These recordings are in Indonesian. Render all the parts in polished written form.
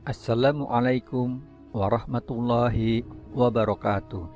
Assalamualaikum warahmatullahi wabarakatuh.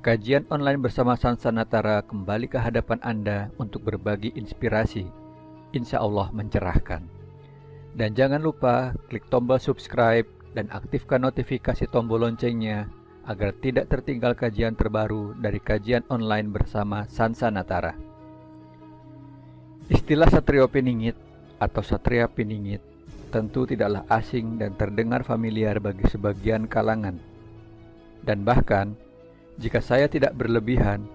Kajian online bersama Sansanatara kembali ke hadapan Anda untuk berbagi inspirasi, insya Allah mencerahkan. Dan jangan lupa klik tombol subscribe dan aktifkan notifikasi tombol loncengnya agar tidak tertinggal kajian terbaru dari kajian online bersama Sansanatara. Istilah Satrio Piningit atau Satria Piningit tentu tidaklah asing dan terdengar familiar bagi sebagian kalangan. Dan bahkan, jika saya tidak berlebihan,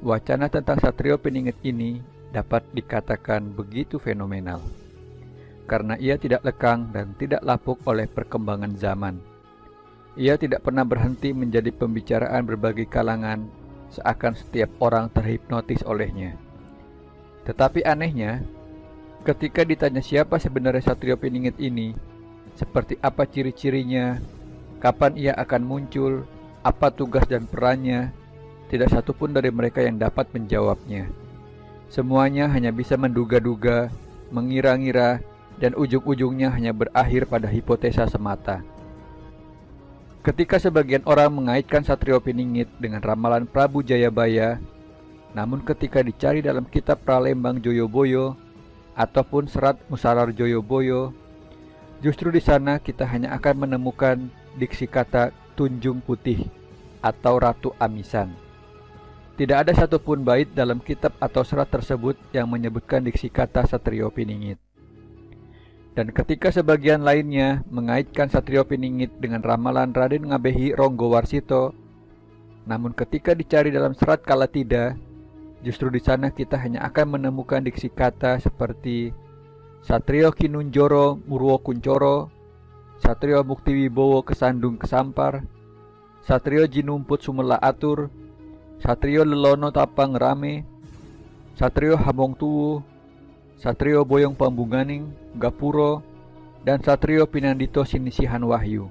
wacana tentang Satrio Piningit ini dapat dikatakan begitu fenomenal. Karena ia tidak lekang dan tidak lapuk oleh perkembangan zaman. Ia tidak pernah berhenti menjadi pembicaraan berbagai kalangan, seakan setiap orang terhipnotis olehnya. Tetapi anehnya, ketika ditanya siapa sebenarnya Satrio Piningit ini, seperti apa ciri-cirinya, kapan ia akan muncul, apa tugas dan perannya, tidak satupun dari mereka yang dapat menjawabnya. Semuanya hanya bisa menduga-duga, mengira-ngira, dan ujung-ujungnya hanya berakhir pada hipotesa semata. Ketika sebagian orang mengaitkan Satrio Piningit dengan ramalan Prabu Jayabaya, namun ketika dicari dalam kitab Pralembang Joyoboyo ataupun serat Musarar Joyoboyo, justru di sana kita hanya akan menemukan diksi kata Tunjung Putih atau Ratu Amisan. Tidak ada satupun bait dalam kitab atau serat tersebut yang menyebutkan diksi kata Satrio Piningit. Dan ketika sebagian lainnya mengaitkan Satrio Piningit dengan ramalan Raden Ngabehi Ronggowarsito, namun ketika dicari dalam serat Kalatida, justru di sana kita hanya akan menemukan diksi kata seperti Satrio Kinunjoro Murwo Kuncoro, Satrio Muktiwibowo Kesandung Kesampar, Satrio Jinumput Sumela Atur, Satrio Lelono Tapang Rame, Satrio Hamong Tuwu, Satrio Boyong Pambunganing Gapuro, dan Satrio Pinandito Sinisihan Wahyu.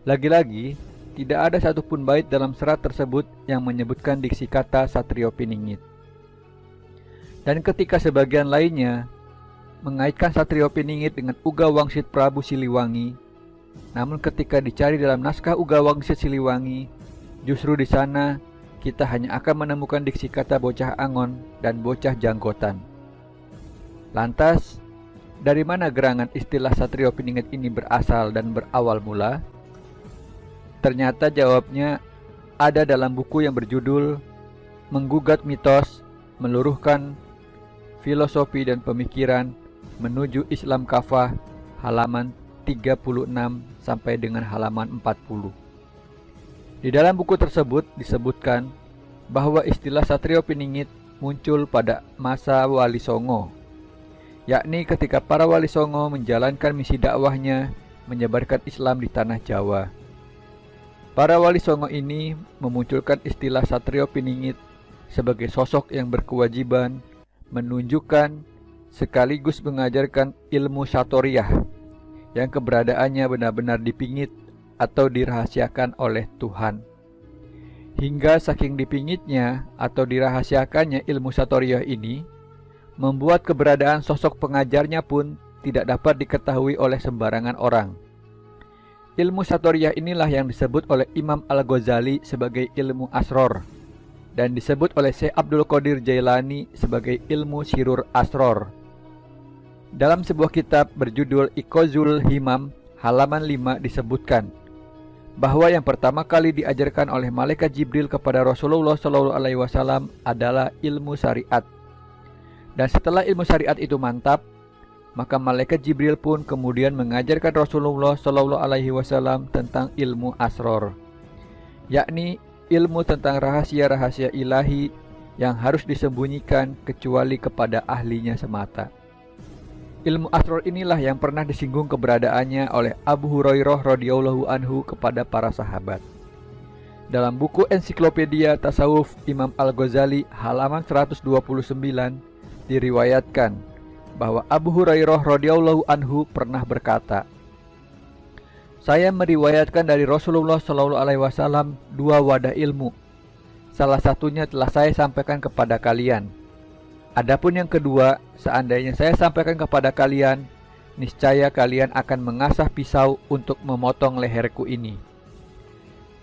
Lagi-lagi, tidak ada satupun bait dalam serat tersebut yang menyebutkan diksi kata Satrio Piningit. Dan ketika sebagian lainnya mengaitkan Satrio Piningit dengan Uga Wangsit Prabu Siliwangi, namun ketika dicari dalam naskah Uga Wangsit Siliwangi, justru di sana kita hanya akan menemukan diksi kata bocah angon dan bocah janggotan. Lantas, dari mana gerangan istilah Satrio Piningit ini berasal dan berawal mula? Ternyata jawabnya ada dalam buku yang berjudul Menggugat Mitos, Meluruhkan Filosofi dan Pemikiran Menuju Islam Kafah, halaman 36 sampai dengan halaman 40. Di dalam buku tersebut disebutkan bahwa istilah Satrio Piningit muncul pada masa Wali Songo, yakni ketika para Wali Songo menjalankan misi dakwahnya menyebarkan Islam di tanah Jawa. Para Wali Songo ini memunculkan istilah Satrio Piningit sebagai sosok yang berkewajiban menunjukkan sekaligus mengajarkan ilmu satoriah yang keberadaannya benar-benar dipingit atau dirahasiakan oleh Tuhan. Hingga saking dipingitnya atau dirahasiakannya ilmu satoriah ini, membuat keberadaan sosok pengajarnya pun tidak dapat diketahui oleh sembarangan orang. Ilmu satoriah inilah yang disebut oleh Imam Al-Ghazali sebagai ilmu asror dan disebut oleh Syekh Abdul Qadir Jailani sebagai ilmu sirur asror. Dalam sebuah kitab berjudul Iqazul Himam halaman 5 disebutkan bahwa yang pertama kali diajarkan oleh malaikat Jibril kepada Rasulullah SAW adalah ilmu syariat. Dan setelah ilmu syariat itu mantap, maka malaikat Jibril pun kemudian mengajarkan Rasulullah SAW tentang ilmu asror, yakni ilmu tentang rahasia-rahasia ilahi yang harus disembunyikan kecuali kepada ahlinya semata. Ilmu asror inilah yang pernah disinggung keberadaannya oleh Abu Hurairah radhiyallahu anhu kepada para sahabat. Dalam buku Ensiklopedia Tasawuf Imam Al-Ghazali halaman 129 diriwayatkan bahwa Abu Hurairah radhiyallahu anhu pernah berkata, "Saya meriwayatkan dari Rasulullah SAW 2 wadah ilmu, salah satunya telah saya sampaikan kepada kalian. Adapun yang kedua, seandainya saya sampaikan kepada kalian, niscaya kalian akan mengasah pisau untuk memotong leherku ini.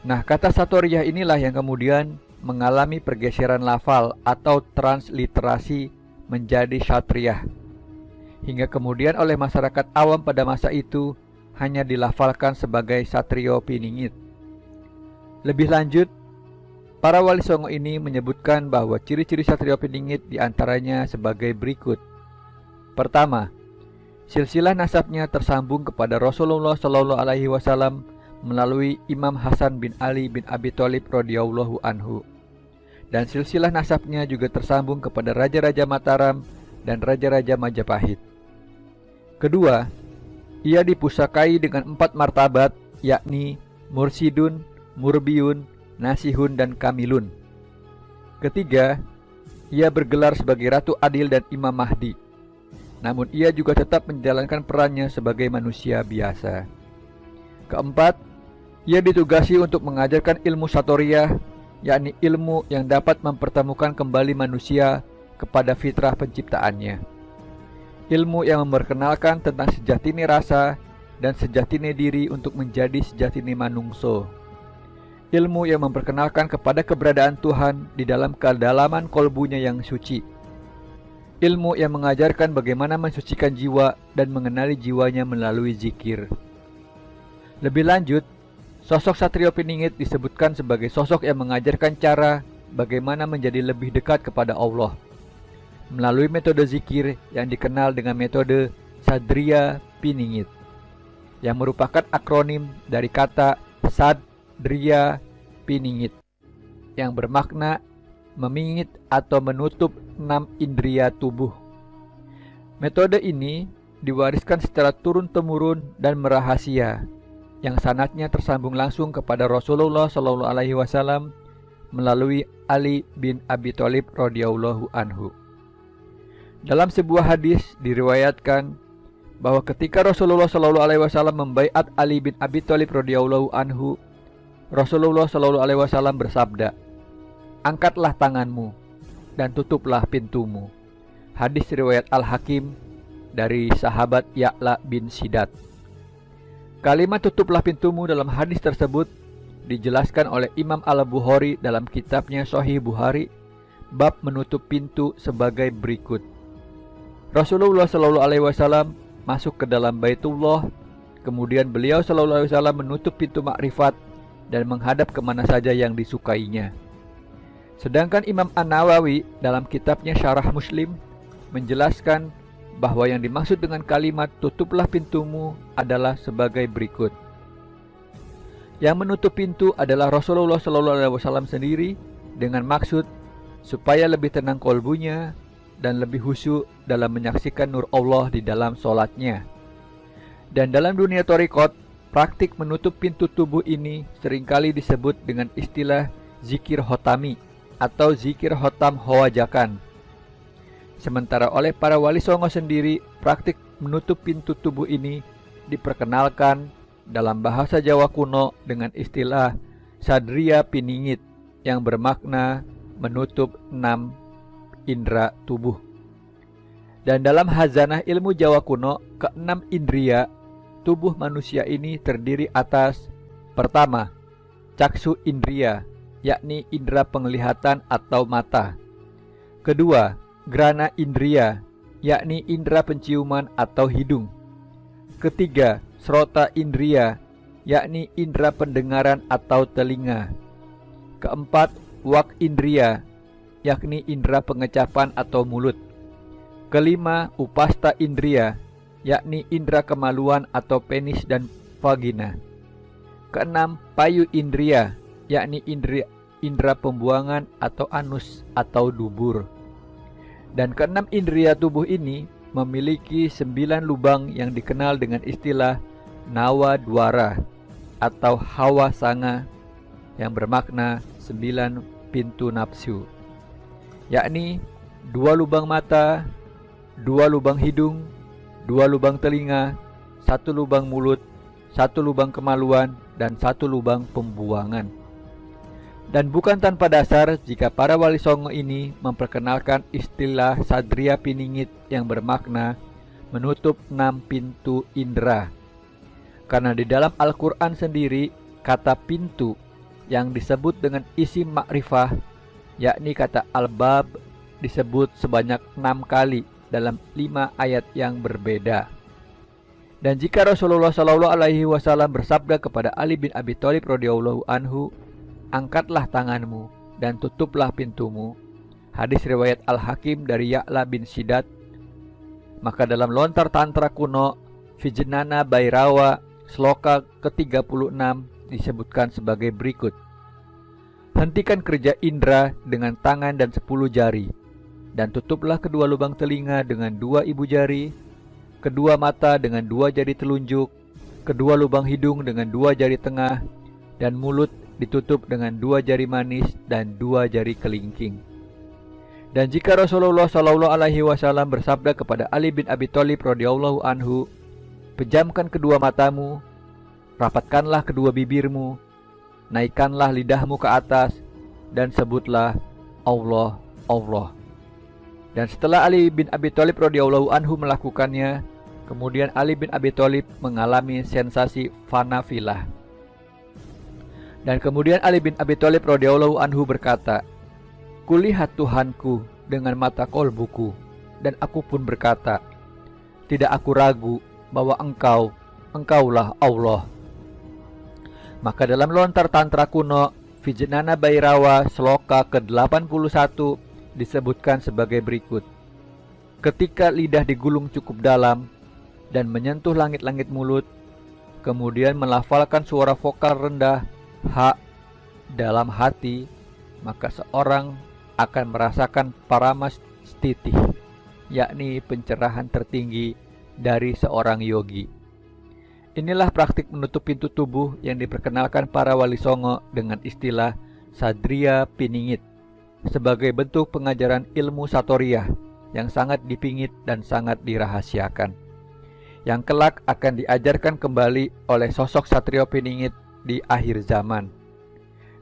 Nah, kata satoriyah inilah yang kemudian mengalami pergeseran lafal atau transliterasi menjadi satriyah. Hingga kemudian oleh masyarakat awam pada masa itu hanya dilafalkan sebagai Satrio Piningit. Lebih lanjut, para wali songo ini menyebutkan bahwa ciri-ciri Satrio Piningit diantaranya sebagai berikut. Pertama, silsilah nasabnya tersambung kepada Rasulullah Shallallahu Alaihi Wasallam melalui Imam Hasan bin Ali bin Abi Thalib radhiyallahu anhu, dan silsilah nasabnya juga tersambung kepada Raja-Raja Mataram dan Raja-Raja Majapahit. Kedua, ia dipusakai dengan 4 martabat, yakni Mursidun, Murbiun, Nasihun, dan Kamilun. Ketiga, ia bergelar sebagai Ratu Adil dan Imam Mahdi. Namun ia juga tetap menjalankan perannya sebagai manusia biasa. Keempat, ia ditugasi untuk mengajarkan ilmu satoriyah, yakni ilmu yang dapat mempertemukan kembali manusia kepada fitrah penciptaannya. Ilmu yang memperkenalkan tentang sejatine rasa dan sejatine diri untuk menjadi sejatine manungso. Ilmu yang memperkenalkan kepada keberadaan Tuhan di dalam kedalaman kolbunya yang suci. Ilmu yang mengajarkan bagaimana mensucikan jiwa dan mengenali jiwanya melalui zikir. Lebih lanjut, sosok Satrio Piningit disebutkan sebagai sosok yang mengajarkan cara bagaimana menjadi lebih dekat kepada Allah melalui metode zikir yang dikenal dengan metode Sadriya Piningit, yang merupakan akronim dari kata Sadriya Piningit, yang bermakna memingit atau menutup 6 indria tubuh. Metode ini diwariskan secara turun-temurun dan merahasia, yang sanadnya tersambung langsung kepada Rasulullah Shallallahu Alaihi Wasallam melalui Ali bin Abi Thalib radhiyallahu anhu. Dalam sebuah hadis diriwayatkan bahwa ketika Rasulullah Shallallahu Alaihi Wasallam membaiat Ali bin Abi Thalib radhiyallahu anhu, Rasulullah Shallallahu Alaihi Wasallam bersabda, "Angkatlah tanganmu dan tutuplah pintumu." Hadis riwayat Al-Hakim dari sahabat Ya'la bin Sidat. Kalimat tutuplah pintumu dalam hadis tersebut dijelaskan oleh Imam Al-Bukhari dalam kitabnya Sahih Bukhari, bab menutup pintu sebagai berikut. Rasulullah Shallallahu Alaihi Wasallam masuk ke dalam Baitullah, kemudian beliau Shallallahu Alaihi Wasallam menutup pintu makrifat dan menghadap kemana saja yang disukainya. Sedangkan Imam An-Nawawi dalam kitabnya Syarah Muslim menjelaskan bahwa yang dimaksud dengan kalimat tutuplah pintumu adalah sebagai berikut. Yang menutup pintu adalah Rasulullah Shallallahu Alaihi Wasallam sendiri dengan maksud supaya lebih tenang kolbunya dan lebih khusyuk dalam menyaksikan nur Allah di dalam sholatnya. Dan dalam dunia thariqat, praktik menutup pintu tubuh ini seringkali disebut dengan istilah zikir hotami atau zikir hotam hawajakan. Sementara oleh para wali songo sendiri, praktik menutup pintu tubuh ini diperkenalkan dalam bahasa Jawa kuno dengan istilah Sadriya Piningit yang bermakna menutup 6 indera tubuh. Dan dalam hazanah ilmu Jawa kuno, ke-6 indria tubuh manusia ini terdiri atas: pertama, caksu indria, yakni indera penglihatan atau mata. Kedua, grana indria, yakni indera penciuman atau hidung. Ketiga, srota indria, yakni indera pendengaran atau telinga. Keempat, wak indria, yakni indera pengecapan atau mulut. Kelima, upasta indria, yakni indera kemaluan atau penis dan vagina. Keenam, payu indria, yakni indera pembuangan atau anus atau dubur. Dan keenam indria tubuh ini memiliki 9 lubang yang dikenal dengan istilah nawa dwara atau hawa sanga, yang bermakna 9 pintu nafsu, yakni 2 lubang mata, 2 lubang hidung, 2 lubang telinga, 1 lubang mulut, 1 lubang kemaluan, dan 1 lubang pembuangan. Dan bukan tanpa dasar jika para wali songo ini memperkenalkan istilah Sadria Piningit yang bermakna menutup 6 pintu indera. Karena di dalam Al-Quran sendiri, kata pintu yang disebut dengan isim makrifah, yakni kata al-bab, disebut sebanyak 6 kali dalam 5 ayat yang berbeda. Dan jika Rasulullah SAW bersabda kepada Ali bin Abi Thalib radhiyallahu anhu, "Angkatlah tanganmu dan tutuplah pintumu," hadis riwayat Al-Hakim dari Ya'la bin Sidat, maka dalam lontar tantra kuno Vijnana Bhairawa sloka ke-36 disebutkan sebagai berikut: "Hentikan kerja indera dengan tangan dan 10 jari, dan tutuplah kedua lubang telinga dengan 2 ibu jari, kedua mata dengan 2 jari telunjuk, kedua lubang hidung dengan 2 jari tengah, dan mulut ditutup dengan 2 jari manis dan 2 jari kelingking." Dan jika Rasulullah SAW bersabda kepada Ali bin Abi Thalib radhiyallahu anhu, "Pejamkan kedua matamu, rapatkanlah kedua bibirmu, naikkanlah lidahmu ke atas, dan sebutlah Allah, Allah." Dan setelah Ali bin Abi Thalib radhiyallahu anhu melakukannya, kemudian Ali bin Abi Thalib mengalami sensasi fanafilah. Dan kemudian Ali bin Abi Thalib radhiyallahu anhu berkata, "Kulihat Tuhanku dengan mata kolbuku, dan aku pun berkata, tidak aku ragu bahwa Engkaulah Allah." Maka dalam lontar tantra kuno Vijnana Bhairawa sloka ke-81 disebutkan sebagai berikut: "Ketika lidah digulung cukup dalam dan menyentuh langit-langit mulut, kemudian melafalkan suara vokal rendah ha dalam hati, maka seorang akan merasakan paramastiti, yakni pencerahan tertinggi dari seorang yogi." Inilah praktik menutup pintu tubuh yang diperkenalkan para wali songo dengan istilah Sadria Piningit sebagai bentuk pengajaran ilmu satoriyah yang sangat dipingit dan sangat dirahasiakan, yang kelak akan diajarkan kembali oleh sosok Satrio Piningit di akhir zaman,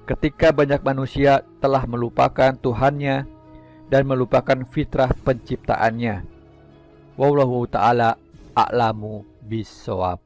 ketika banyak manusia telah melupakan Tuhannya dan melupakan fitrah penciptaannya. Wallahu ta'ala a'lamu bissawab.